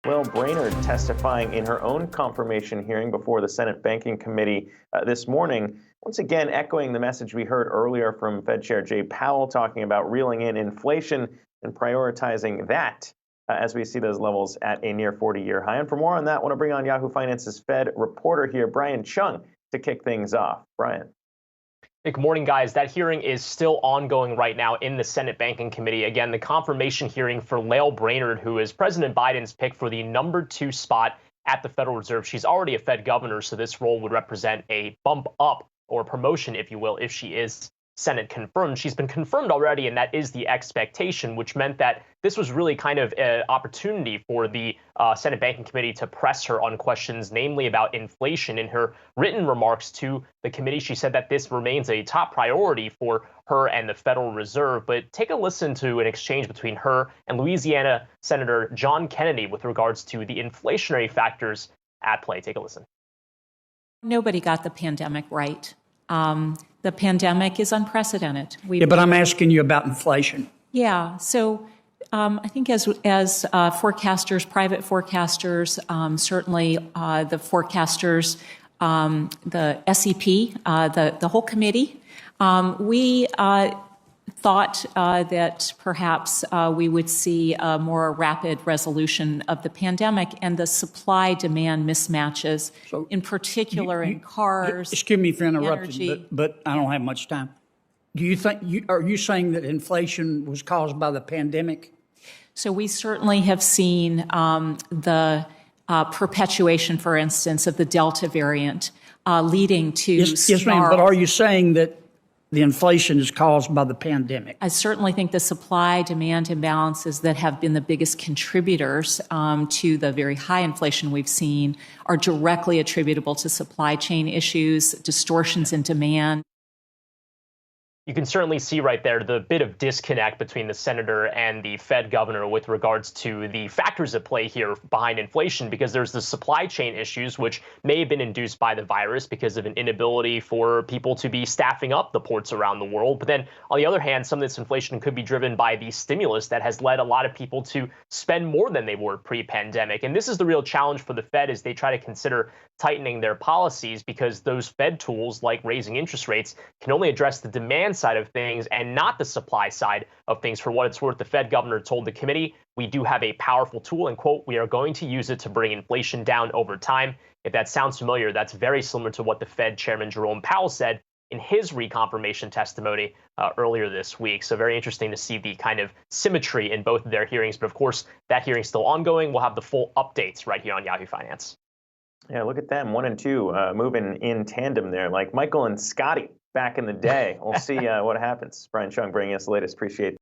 Lael Brainard testifying in her own confirmation hearing before the Senate Banking Committee this morning, once again echoing the message we heard earlier from Fed Chair Jay Powell, talking about reeling in inflation and prioritizing that as we see those levels at a near 40-year high. And for more on that, I want to bring on Yahoo Finance's Fed reporter here, Brian Cheung, to kick things off. Brian. Hey, good morning, guys. That hearing is still ongoing right now in the Senate Banking Committee. Again, the confirmation hearing for Lael Brainard, who is President Biden's pick for the #2 spot at the Federal Reserve. She's already a Fed governor, so this role would represent a bump up or promotion, if you will, if she is Senate confirmed. She's been confirmed already, and that is the expectation, which meant that this was really kind of an opportunity for the Senate Banking Committee to press her on questions, namely about inflation. In her written remarks to the committee, she said that this remains a top priority for her and the Federal Reserve. But take a listen to an exchange between her and Louisiana Senator John Kennedy with regards to the inflationary factors at play. Take a listen. Nobody got the pandemic right. The pandemic is unprecedented. But I'm asking you about inflation. Yeah. So I think as forecasters, private forecasters, certainly the forecasters, the SEP, the whole committee, we thought that perhaps we would see a more rapid resolution of the pandemic and the supply-demand mismatches, so in particular in cars. Excuse me for interrupting, but I don't have much time. Do you think are you saying that inflation was caused by the pandemic? So we certainly have seen the perpetuation, for instance, of the Delta variant leading to yes, ma'am. But are you saying that the inflation is caused by the pandemic? I certainly think the supply-demand imbalances that have been the biggest contributors to the very high inflation we've seen are directly attributable to supply chain issues, distortions in demand. You can certainly see right there the bit of disconnect between the senator and the Fed governor with regards to the factors at play here behind inflation, because there's the supply chain issues, which may have been induced by the virus because of an inability for people to be staffing up the ports around the world. But then on the other hand, some of this inflation could be driven by the stimulus that has led a lot of people to spend more than they were pre-pandemic. And this is the real challenge for the Fed as they try to consider tightening their policies, because those Fed tools like raising interest rates can only address the demand side of things and not the supply side of things. For what it's worth, the Fed governor told the committee, "We do have a powerful tool," and quote, "we are going to use it to bring inflation down over time." If that sounds familiar, that's very similar to what the Fed chairman Jerome Powell said in his reconfirmation testimony earlier this week. So very interesting to see the kind of symmetry in both of their hearings. But of course, that hearing's still ongoing. We'll have the full updates right here on Yahoo Finance. Yeah, look at them, 1 and 2, moving in tandem there, like Michael and Scotty back in the day. We'll see what happens. Brian Cheung bringing us the latest. Appreciate it.